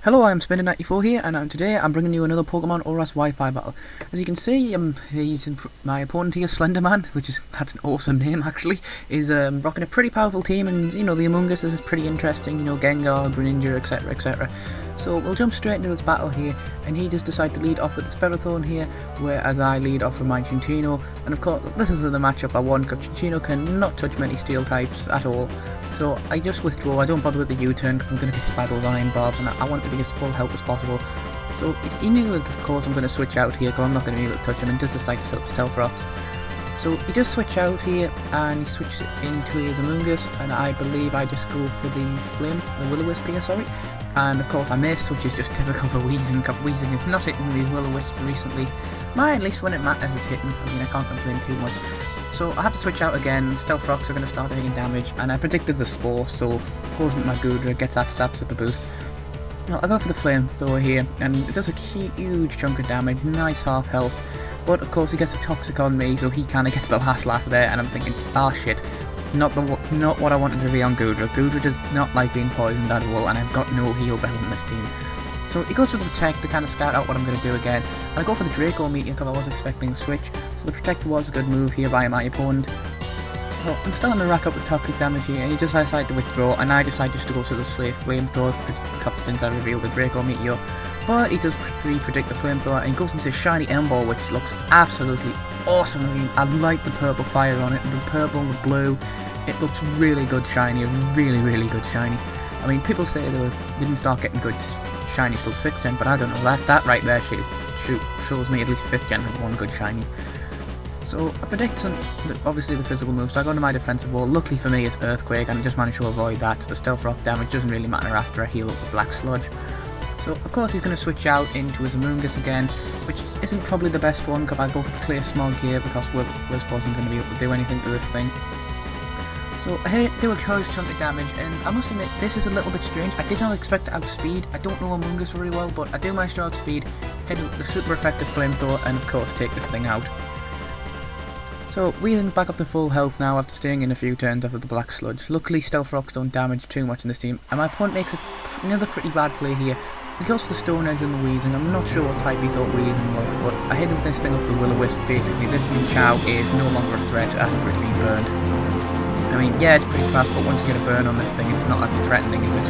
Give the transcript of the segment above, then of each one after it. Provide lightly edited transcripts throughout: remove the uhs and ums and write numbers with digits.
Hello, I'm Spender94 here, and today I'm bringing you another Pokemon ORAS Wi-Fi battle. As you can see, my opponent here, Slenderman, that's an awesome name actually, is rocking a pretty powerful team, and the Among Us is pretty interesting, Gengar, Greninja, etc, etc. So we'll jump straight into this battle here, and he just decided to lead off with his Ferrothorn here, whereas I lead off with my Chinchino, and of course this is the matchup I won, because Chinchino cannot touch many steel types at all. So I just withdraw, I don't bother with the U-turn because I'm going to get hit by those iron barbs and I want to be as full health as possible. So he knew of course I'm going to switch out here because I'm not going to be able to touch him, and does decide to set up Stealth Rocks. So he does switch out here and he switches it into his Among Us, and I believe I just go for the Will-O-Wisp here, sorry. And of course I miss, which is just typical for Weezing, because Weezing is not hitting these Will-O-Wisps recently. At least when it matters it's hitting, I can't complain too much. So I have to switch out again. Stealth Rocks are going to start taking damage, and I predicted the Spore, so goes into my Gudra, gets that Sap Super boost. Now, I go for the Flamethrower here, and it does a huge chunk of damage, nice half health, but of course he gets a Toxic on me, so he kind of gets the last laugh there, and I'm thinking, ah shit, not what I wanted to be on Gudra. Gudra does not like being poisoned at all, and I've got no heal bell in this team. So he goes for the Protect to kind of scout out what I'm going to do again, and I go for the Draco Meteor because I was expecting the switch, so the Protect was a good move here by my opponent. So I'm starting to rack up the toxic damage here, and he just decided to withdraw, and I decide just to go to the Slave Flamethrower since I revealed the Draco Meteor. But he does predict the Flamethrower, and he goes into Shiny Ember, which looks absolutely awesome. I like the purple fire on it, and the purple and the blue. It looks really good shiny, really good shiny. I mean, people say they didn't start getting good shinies till 6th gen, but I don't know, that right there shows me at least 5th gen had one good shiny. So I predict obviously the physical moves, so I go into my defensive wall. Luckily for me it's Earthquake, and I just managed to avoid that. So the Stealth Rock damage doesn't really matter after I heal up the Black Sludge. So of course he's going to switch out into his Among Us again, which isn't probably the best one because I go for the Clear Smog here because Wisp wasn't going to be able to do anything to this thing. So I do a huge chunk of damage, and I must admit this is a little bit strange. I did not expect to outspeed. I don't know Among Us very well, but I do manage to outspeed, hit the super effective Flamethrower, and of course take this thing out. So Weezing's back up to full health now after staying in a few turns after the Black Sludge. Luckily Stealth Rocks don't damage too much in this team, and my opponent makes another pretty bad play here. He goes for the Stone Edge on the Weezing. I'm not sure what type he thought Weezing was, but I hit him with this thing up the Will-O-Wisp. Basically this new Chow is no longer a threat after it's been burned. I mean, yeah, it's pretty fast, but once you get a burn on this thing, it's not as threatening, is it?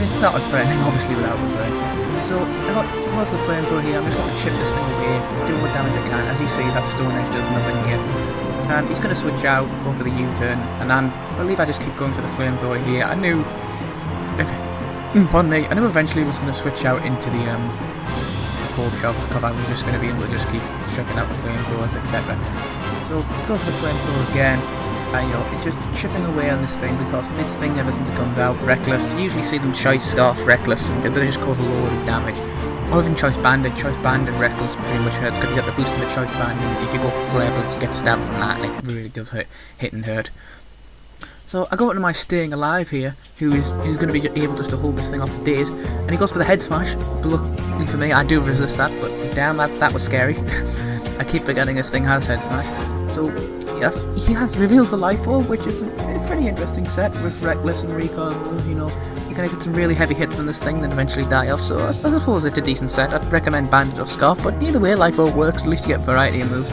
It's not as threatening, obviously, without a burn. So, I got the Flamethrower here. I'm just going to chip this thing away, do what damage I can. As you see, that Stone Edge does nothing here. And he's going to switch out, go for the U-turn, and I believe I just keep going for the Flamethrower here. I knew eventually he was going to switch out into the Pork Chop, because I was just going to be able to just keep chucking out the Flamethrowers, etc. So, go for the Flamethrower again. It's just chipping away on this thing because this thing ever since it comes out, Reckless, you usually see them Choice Scarf, Reckless, and they just cause a load of damage. Or even Choice Banded, Reckless pretty much hurts because you get the boost in the Choice Banded. If you go for Flare Blitz you get stabbed from that, and it really does hit and hurt. So I go into my Staying Alive here, who's going to be able just to hold this thing off for days, and he goes for the Head Smash. Luckily for me, I do resist that, but damn, that was scary. I keep forgetting this thing has Head Smash. So he reveals the Life Orb, which is a pretty interesting set with Reckless and Recoil. You're going to get some really heavy hits from this thing, then eventually die off. So I suppose it's a decent set. I'd recommend Bandage or Scarf, but either way, Life Orb works. At least you get variety of moves.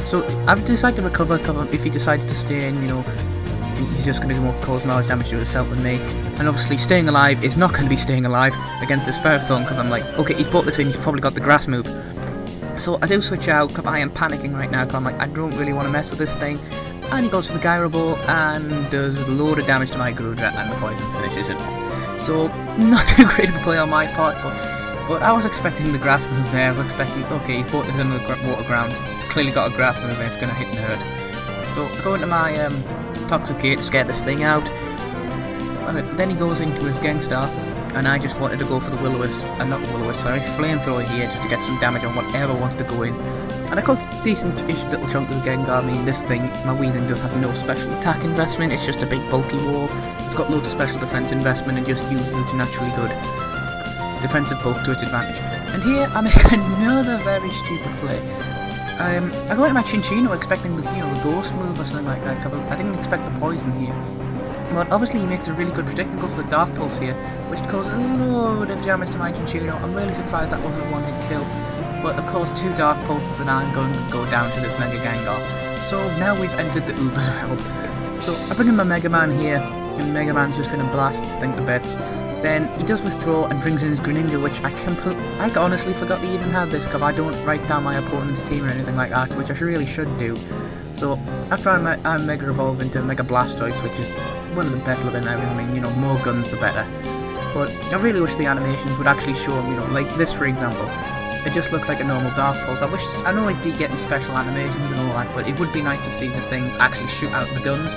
So I've decided to recover if he decides to stay in. He's just going to do more cosmetic damage to himself and me. And obviously, Staying Alive is not going to be staying alive against this Ferrothorn because I'm like, okay, he's bought this in. He's probably got the Grass move. So I do switch out because I am panicking right now because I'm like, I don't really want to mess with this thing. And he goes for the Gyro Ball and does a load of damage to my Gudra, and the poison finishes it off. So not too great of a play on my part, but I was expecting the Grass move there. I was expecting, okay, he's bought this in the water ground. He's clearly got a Grass move and it's going to hit and hurt. So I go into my Toxicate to scare this thing out. Then he goes into his Gangstar. And I just wanted to go for the Flamethrower here just to get some damage on whatever wants to go in. And of course, decent-ish little chunk of the Gengar. I mean, this thing, my Weezing does have no special attack investment, it's just a big bulky wall. It's got loads of special defense investment and just uses its naturally good defensive bulk to its advantage. And here, I make another very stupid play. I go into my Chinchino expecting the Ghost move or something like that. I didn't expect the poison here. But obviously he makes a really good prediction, goes for the Dark Pulse here, which causes a load of damage to my Chinchino. I'm really surprised that wasn't a one-hit kill. But of course 2 Dark Pulses and I'm going to go down to this Mega Gengar. So now we've entered the Uber's realm. So I bring in my Mega Man here, and Mega Man's just going to blast this thing to bits. Then he does withdraw and brings in his Greninja, which I honestly forgot he even had this, because I don't write down my opponent's team or anything like that, which I really should do. So after I Mega Evolve into Mega Blastoise, which is one of the best living ever. I mean, you know, more guns the better. But I really wish the animations would actually show them, you know, like this for example. It just looks like a normal Dark Pulse. I know I'd be getting special animations and all that, but it would be nice to see the things actually shoot out the guns.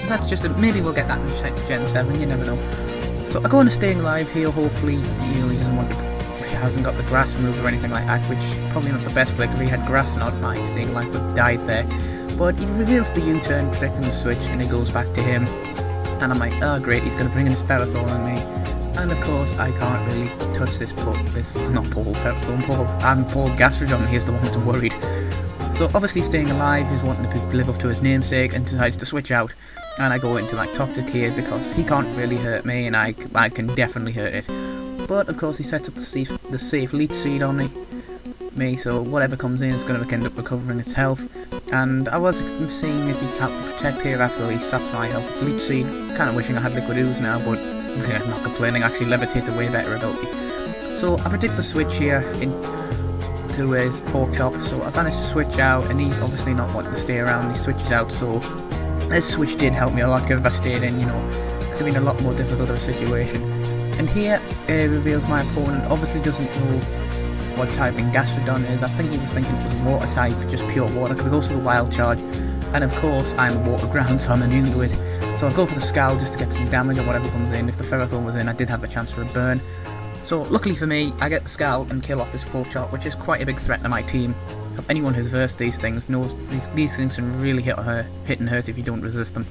That's just maybe we'll get that in Gen 7, you never know. So I go into Staying Alive here, hopefully, you know, he doesn't want to, he hasn't got the grass move or anything like that, which probably not the best play, because if he had grass not my Staying Alive would have died there. But he reveals the U-turn, predicting the switch, and it goes back to him. And I'm like, oh great, he's going to bring in his Ferrothorn on me. And of course, I can't really touch this not Paul Ferrothorn, Paul Gastrodon, he's the one that's worried. So obviously Staying Alive is wanting to live up to his namesake and decides to switch out. And I go into like Toxic here because he can't really hurt me and I can definitely hurt it. But of course he sets up the safe Leech Seed on me, so whatever comes in is going to end up recovering its health. And I was seeing if he can't protect here after he saps my health. Leech Seed, kind of wishing I had Liquid Ooze now, but I'm not complaining, actually Levitate's a way better ability. So I predict the switch here into his Pork Chop, so I managed to switch out, and he's obviously not wanting to stay around, he switches out, so this switch did help me a lot, because if I stayed in, you know, it could have been a lot more difficult of a situation. And here it reveals my opponent obviously doesn't know what typing Gastrodon is. I think he was thinking it was a water type, just pure water, because it goes for the Wild Charge, and of course I'm water ground, so I'm immune to it. So I'll go for the Scowl just to get some damage or whatever comes in. If the Ferrothorn was in, I did have a chance for a burn. So luckily for me, I get the Scowl and kill off this Pork Chop, which is quite a big threat to my team. Anyone who's versed these things knows these things can really hit and hurt if you don't resist them.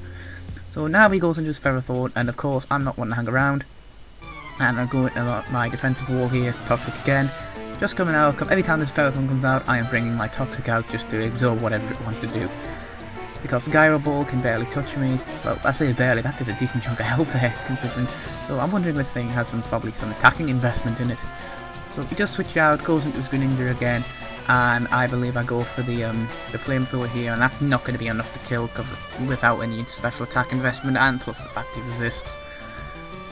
So now he goes into his Ferrothorn, and of course I'm not wanting to hang around. And I go into my defensive wall here, Toxic again. Just coming out, every time this Ferrothorn comes out, I am bringing my Toxic out just to absorb whatever it wants to do. Because Gyro Ball can barely touch me. Well, I say barely, that did a decent chunk of health there, considering. So I'm wondering if this thing has probably some attacking investment in it. So he just switch out, goes into his Greninja again, and I believe I go for the Flamethrower here, and that's not going to be enough to kill, because without any special attack investment, and plus the fact he resists.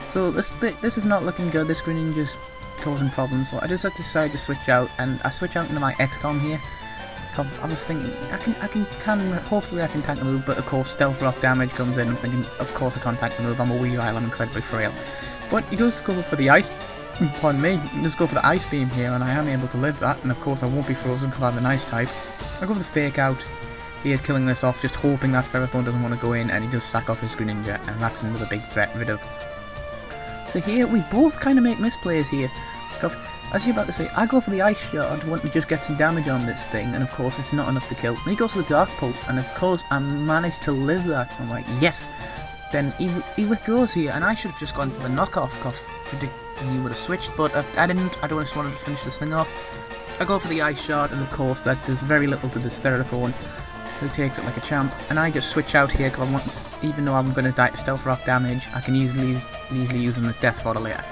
So this is not looking good, this Greninja's causing problems, so I just decided to switch out, and I switch out into my XCOM here. Because I was thinking, hopefully I can tank the move, but of course Stealth Rock damage comes in. I'm thinking, of course I can't tank the move, I'm a Weavile, I'm incredibly frail. But he does go for the ice, pardon me, he does go for the Ice Beam here, and I am able to live that, and of course I won't be frozen because I'm an Ice type. I go for the Fake Out, he is killing this off, just hoping that Ferrothorn doesn't want to go in, and he does sack off his Greninja, and that's another big threat rid of. So here, we both kind of make misplays here. As you're about to say, I go for the Ice Shard, want to just get some damage on this thing, and of course it's not enough to kill. Then he goes for the Dark Pulse, and of course I managed to live that, so I'm like, yes! Then he withdraws here, and I should have just gone for the knockoff, because he would have switched, but I didn't. I just wanted to finish this thing off. I go for the Ice Shard, and of course that does very little to this Stellathorn, who takes it like a champ, and I just switch out here, because I want, even though I'm going to die to Stealth Rock damage, I can easily use him as Death Fodder later.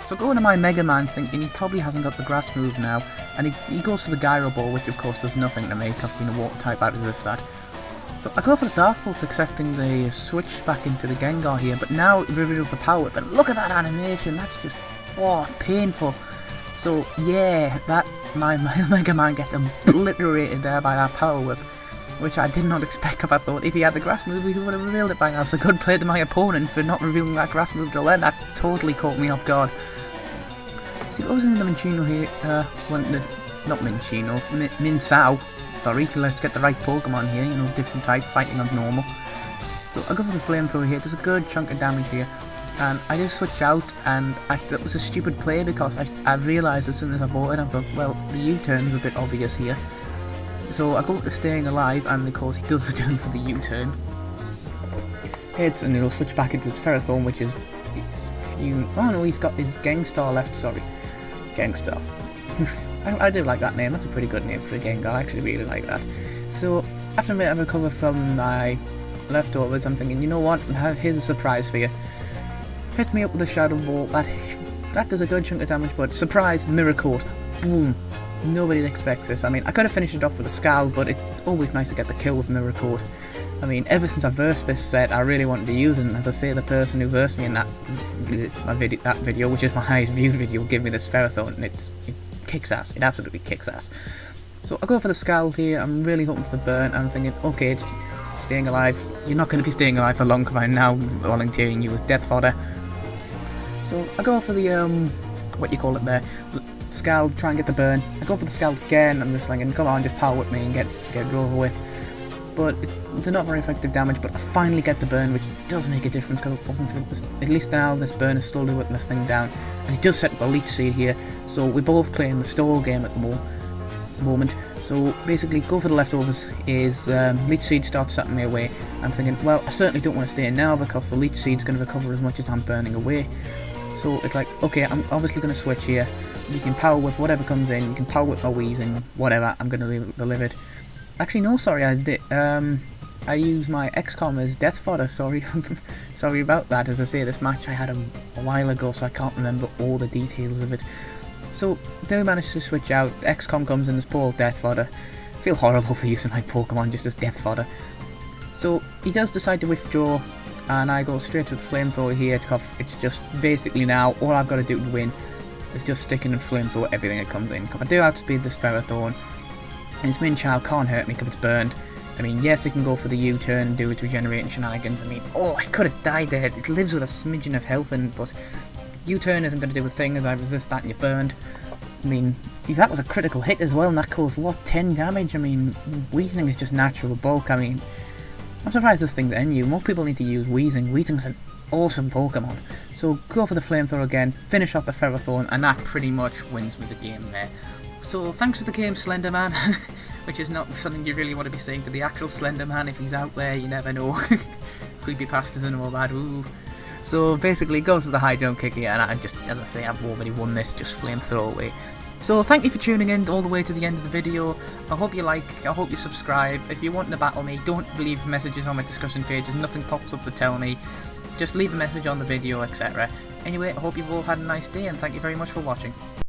So going to my Mega Man thinking he probably hasn't got the grass move now, and he goes for the Gyro Ball, which of course does nothing to me, because being a water type I resist that. So I go for the Dark Pulse, accepting the switch back into the Gengar here, but now it reveals the power whip, and look at that animation, that's just, oh, painful. So yeah, my Mega Man gets obliterated there by that power whip, which I did not expect, because I thought if he had the grass move he would have revealed it by now, so good play to my opponent for not revealing that grass move till then. That totally caught me off guard. So he goes into the Minchino here, not Minchino, Minsao, sorry, let's get the right Pokemon here, you know, different type, fighting on normal. So I go for the Flamethrower here, there's a good chunk of damage here, and I just switch out, and that was a stupid play, because I realised as soon as I bought it, I thought, well, the U-turn is a bit obvious here. So I go to Staying Alive, and of course he does return for the U-turn. Hits, and it'll switch back into his Ferrothorn, which is oh no, he's got his Gangstar left, sorry. Gangstar. I do like that name, that's a pretty good name for a Gengar, I actually really like that. So, after a bit of recover from my leftovers, I'm thinking, you know what, here's a surprise for you. Hit me up with a Shadow Ball, that does a good chunk of damage, but surprise, Mirror Coat, boom. Nobody expects this. I mean, I could have finished it off with a Scal, but it's always nice to get the kill with Mirror Coat. I mean, ever since I versed this set, I really wanted to use it, and as I say, the person who versed me in that video, which is my highest viewed video, gave me this Ferrothorn, and it kicks ass. It absolutely kicks ass. So I go for the Scal here. I'm really hoping for the burn. I'm thinking, okay, it's staying alive. You're not going to be staying alive for long, because I'm now volunteering you as death fodder. So I go for the what you call it there, Scal, try and get the burn. I go for the Scal again. I'm just thinking, come on, just power with me and get it over with. But they're not very effective damage, but I finally get the burn, which does make a difference, because it wasn't for this. At least now this burn is slowly whipping this thing down. And it does set up a Leech Seed here, so we're both playing the stall game at the moment. So basically, go for the leftovers is Leech Seed starts setting me away. I'm thinking, well, I certainly don't want to stay in now, because the Leech Seed's going to recover as much as I'm burning away. So it's like, okay, I'm obviously going to switch here. You can power whip whatever comes in, you can power whip my Weezing, whatever, I'm going to deliver it. Actually, no, sorry, I did. I used my XCOM as death fodder. Sorry, sorry about that. As I say, this match I had a while ago, so I can't remember all the details of it. So they managed to switch out. XCOM comes in as poor death fodder. I feel horrible for using my Pokemon just as death fodder. So he does decide to withdraw, and I go straight to the flamethrower here. Because it's just basically now all I've got to do to win is just stick in and flamethrower everything that comes in. Because I do outspeed this Ferrothorn. And his main child can't hurt me because it's burned. I mean, yes, it can go for the U-turn and do its regenerating shenanigans. I mean, oh, I could have died there. It lives with a smidgen of health in it, but U-turn isn't going to do a thing as I resist that and you're burned. I mean, that was a critical hit as well, and that caused, what, 10 damage? I mean, Weezing is just natural bulk. I mean, I'm surprised this thing's NU. More people need to use Weezing. Weezing's an awesome Pokemon. So go for the flamethrower again, finish off the Ferrothorn, and that pretty much wins me the game there. So thanks for the game, Slenderman, which is not something you really want to be saying to the actual Slenderman if he's out there, you never know. Creepypastas and all that, ooh. So basically goes to the high jump kick here, and I just, as I say, I've already won this, just flamethrower away. So thank you for tuning in all the way to the end of the video. I hope you like, I hope you subscribe. If you want to battle me, don't leave messages on my discussion pages, nothing pops up to tell me. Just leave a message on the video, etc. Anyway, I hope you've all had a nice day, and thank you very much for watching.